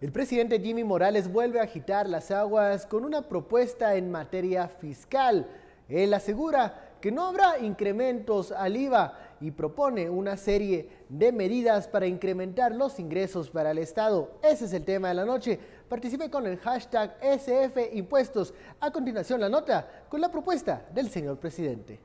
El presidente Jimmy Morales vuelve a agitar las aguas con una propuesta en materia fiscal. Él asegura que no habrá incrementos al IVA y propone una serie de medidas para incrementar los ingresos para el Estado. Ese es el tema de la noche. Participe con el hashtag SFImpuestos. A continuación la nota con la propuesta del señor presidente.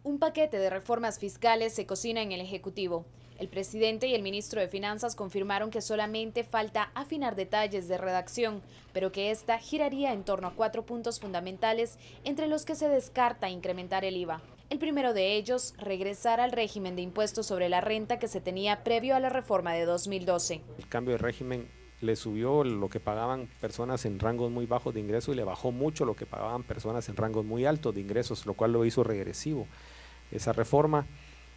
Un paquete de reformas fiscales se cocina en el Ejecutivo. El presidente y el ministro de Finanzas confirmaron que solamente falta afinar detalles de redacción, pero que esta giraría en torno a 4 puntos fundamentales, entre los que se descarta incrementar el IVA. El primero de ellos, regresar al régimen de impuestos sobre la renta que se tenía previo a la reforma de 2012. El cambio de régimen le subió lo que pagaban personas en rangos muy bajos de ingresos y le bajó mucho lo que pagaban personas en rangos muy altos de ingresos, lo cual lo hizo regresivo esa reforma,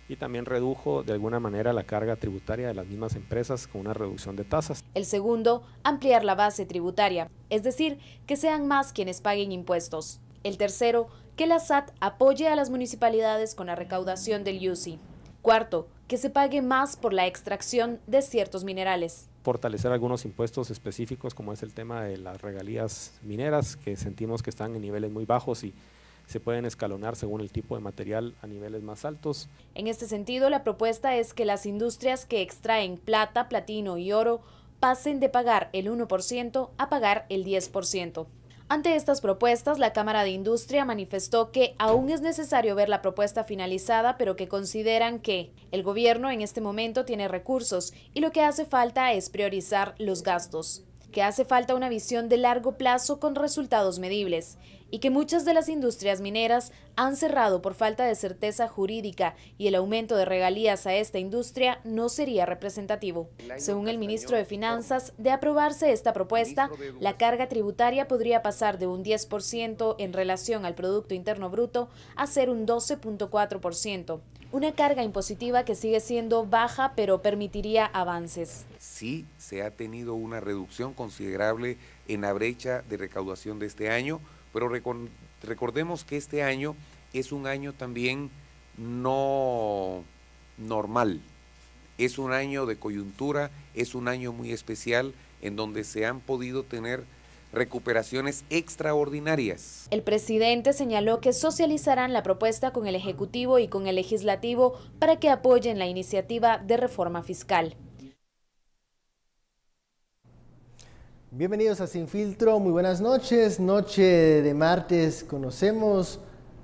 y también redujo de alguna manera la carga tributaria de las mismas empresas con una reducción de tasas. El segundo, ampliar la base tributaria, es decir, que sean más quienes paguen impuestos. El tercero, que la SAT apoye a las municipalidades con la recaudación del IUCI. Cuarto, que se pague más por la extracción de ciertos minerales. Fortalecer algunos impuestos específicos, como es el tema de las regalías mineras, que sentimos que están en niveles muy bajos y se pueden escalonar según el tipo de material a niveles más altos. En este sentido, la propuesta es que las industrias que extraen plata, platino y oro pasen de pagar el 1% a pagar el 10%. Ante estas propuestas, la Cámara de Industria manifestó que aún es necesario ver la propuesta finalizada, pero que consideran que el gobierno en este momento tiene recursos y lo que hace falta es priorizar los gastos, que hace falta una visión de largo plazo con resultados medibles y que muchas de las industrias mineras han cerrado por falta de certeza jurídica y el aumento de regalías a esta industria no sería representativo. Según el ministro de Finanzas, de aprobarse esta propuesta, la carga tributaria podría pasar de un 10% en relación al Producto Interno Bruto a ser un 12.4%. Una carga impositiva que sigue siendo baja, pero permitiría avances. Sí se ha tenido una reducción considerable en la brecha de recaudación de este año, pero recordemos que este año es un año también no normal. Es un año de coyuntura, es un año muy especial en donde se han podido tener recuperaciones extraordinarias. El presidente señaló que socializarán la propuesta con el Ejecutivo y con el Legislativo para que apoyen la iniciativa de reforma fiscal. Bienvenidos a Sin Filtro, muy buenas noches. Noche de martes conocemos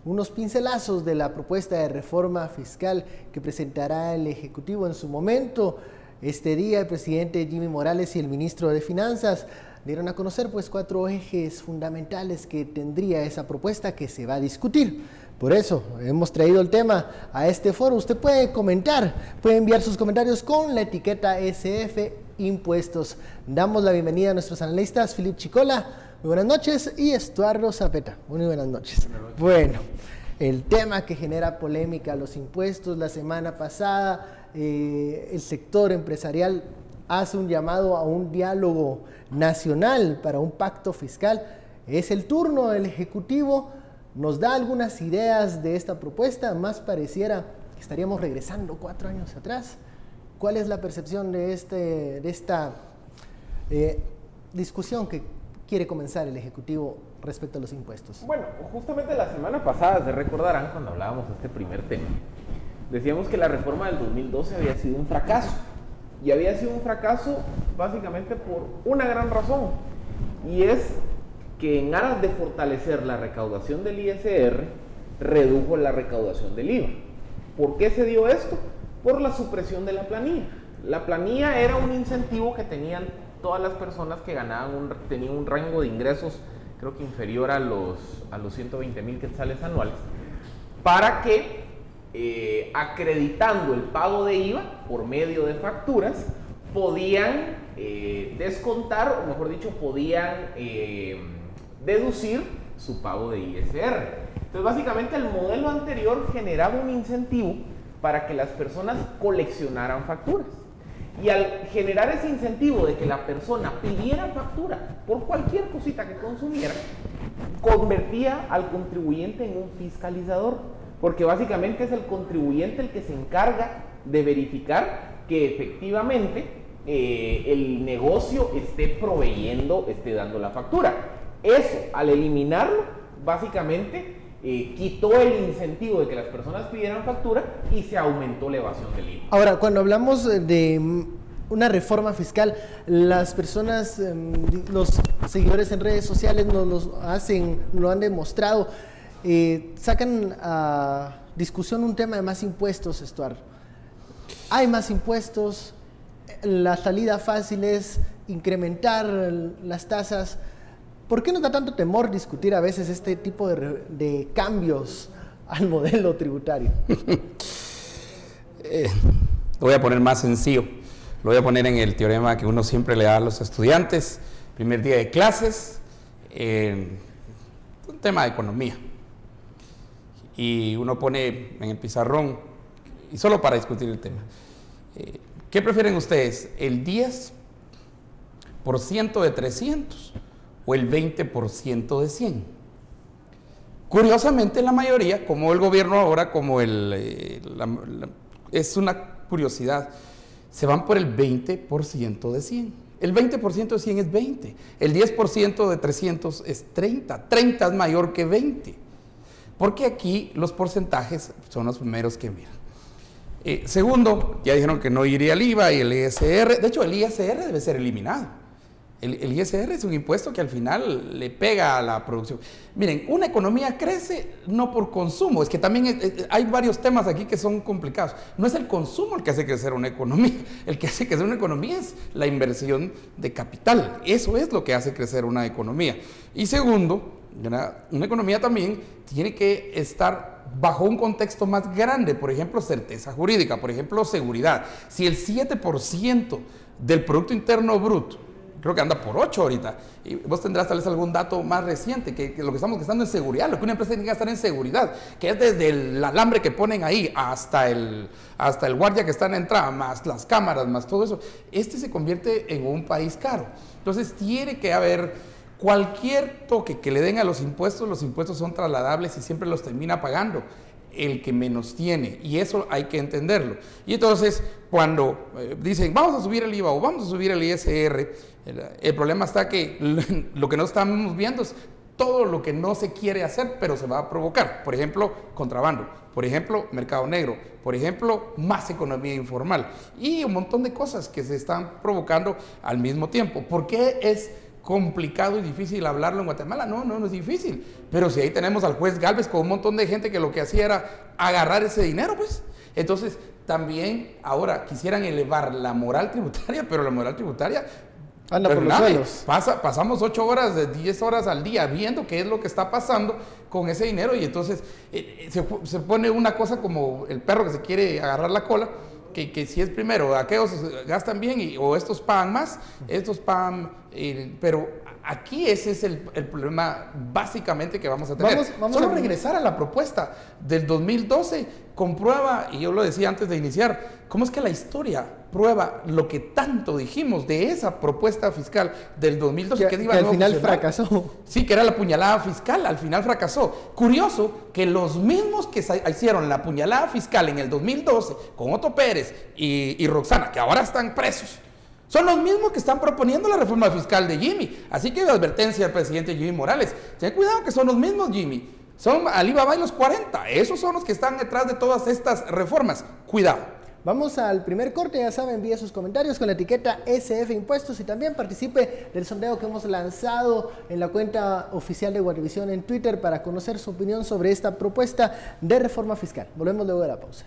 unos pincelazos de la propuesta de reforma fiscal que presentará el Ejecutivo en su momento. Este día el presidente Jimmy Morales y el ministro de Finanzas dieron a conocer 4 ejes fundamentales que tendría esa propuesta que se va a discutir. Por eso hemos traído el tema a este foro. Usted puede comentar, puede enviar sus comentarios con la etiqueta SFImpuestos. Damos la bienvenida a nuestros analistas, Philip Chicola, muy buenas noches, y Estuardo Zapeta, muy buenas noches. Bueno, el tema que genera polémica, los impuestos, la semana pasada el sector empresarial hace un llamado a un diálogo nacional para un pacto fiscal. Es el turno del Ejecutivo, nos da algunas ideas de esta propuesta, más pareciera que estaríamos regresando 4 años atrás. ¿Cuál es la percepción de esta discusión que quiere comenzar el Ejecutivo respecto a los impuestos? Bueno, justamente la semana pasada, se recordarán, cuando hablábamos de este primer tema, decíamos que la reforma del 2012 había sido un fracaso. Y había sido un fracaso básicamente por una gran razón, y es que en aras de fortalecer la recaudación del ISR, redujo la recaudación del IVA. ¿Por qué se dio esto? Por la supresión de la planilla. La planilla era un incentivo que tenían todas las personas que tenían un rango de ingresos, creo que inferior a los 120,000 quetzales anuales, para que acreditando el pago de IVA por medio de facturas, podían descontar, o mejor dicho, podían deducir su pago de ISR. Entonces, básicamente el modelo anterior generaba un incentivo para que las personas coleccionaran facturas. Y al generar ese incentivo de que la persona pidiera factura por cualquier cosita que consumiera, convertía al contribuyente en un fiscalizador. porque básicamente es el contribuyente el que se encarga de verificar que efectivamente el negocio esté proveyendo, esté dando la factura. Eso, al eliminarlo, básicamente quitó el incentivo de que las personas pidieran factura y se aumentó la evasión del IVA. Ahora, cuando hablamos de una reforma fiscal, las personas, los seguidores en redes sociales lo han demostrado, sacan a discusión un tema de más impuestos, Estuardo. Hay más impuestos, la salida fácil es incrementar las tasas. ¿Por qué nos da tanto temor discutir a veces este tipo de cambios al modelo tributario? Lo voy a poner más sencillo. Lo voy a poner en el teorema que uno siempre le da a los estudiantes, primer día de clases, un tema de economía. Y uno pone en el pizarrón, y solo para discutir el tema, ¿qué prefieren ustedes? ¿El 10% de 300 o el 20% de 100? Curiosamente, la mayoría, como el gobierno ahora, como es una curiosidad, se van por el 20% de 100. El 20% de 100 es 20. El 10% de 300 es 30. 30 es mayor que 20. Porque aquí los porcentajes son los primeros que miran. Segundo, ya dijeron que no iría el IVA y el ISR. De hecho, el ISR debe ser eliminado. El ISR es un impuesto que al final le pega a la producción. Miren, una economía crece no por consumo, es que también hay varios temas aquí que son complicados. No es el consumo el que hace crecer una economía, el que hace crecer una economía es la inversión de capital. Eso es lo que hace crecer una economía. Y segundo, una economía también tiene que estar bajo un contexto más grande, por ejemplo, certeza jurídica, por ejemplo, seguridad. Si el 7% del Producto Interno Bruto, creo que anda por 8 ahorita, y vos tendrás tal vez algún dato más reciente, que lo que estamos gastando en seguridad, lo que una empresa tiene que gastar en seguridad, que es desde el alambre que ponen ahí hasta el guardia que está en la entrada, más las cámaras, más todo eso, se convierte en un país caro. Entonces tiene que haber cualquier toque que le den a los impuestos son trasladables y siempre los termina pagando el que menos tiene, y eso hay que entenderlo. Y entonces, cuando dicen, vamos a subir el IVA o vamos a subir el ISR, el problema está que lo que no estamos viendo es todo lo que no se quiere hacer, pero se va a provocar. Por ejemplo, contrabando, por ejemplo, mercado negro, por ejemplo, más economía informal, y un montón de cosas que se están provocando al mismo tiempo. ¿Por qué es complicado y difícil hablarlo en Guatemala? No es difícil, pero si ahí tenemos al juez Gálvez con un montón de gente que lo que hacía era agarrar ese dinero, pues. Entonces, también ahora quisieran elevar la moral tributaria, pero la moral tributaria anda por los suelos. Pasamos 8 horas, 10 horas al día viendo qué es lo que está pasando con ese dinero, y entonces se pone una cosa como el perro que se quiere agarrar la cola, que si es primero, aquellos gastan bien o estos pagan más, estos pagan, pero aquí ese es el problema básicamente que vamos a tener. Solo regresar a la propuesta del 2012 comprueba, y yo lo decía antes de iniciar, cómo es que la historia prueba lo que tanto dijimos de esa propuesta fiscal del 2012, que al final fracasó. Sí, que era la puñalada fiscal, al final fracasó. Curioso que los mismos que hicieron la puñalada fiscal en el 2012 con Otto Pérez y Roxana, que ahora están presos, son los mismos que están proponiendo la reforma fiscal de Jimmy. Así que advertencia al presidente Jimmy Morales, ten cuidado que son los mismos, Jimmy. Son Alibaba y los 40, esos son los que están detrás de todas estas reformas. Cuidado. Vamos al primer corte, ya saben, envíe sus comentarios con la etiqueta SF Impuestos y también participe del sondeo que hemos lanzado en la cuenta oficial de Guatevisión en Twitter para conocer su opinión sobre esta propuesta de reforma fiscal. Volvemos luego de la pausa.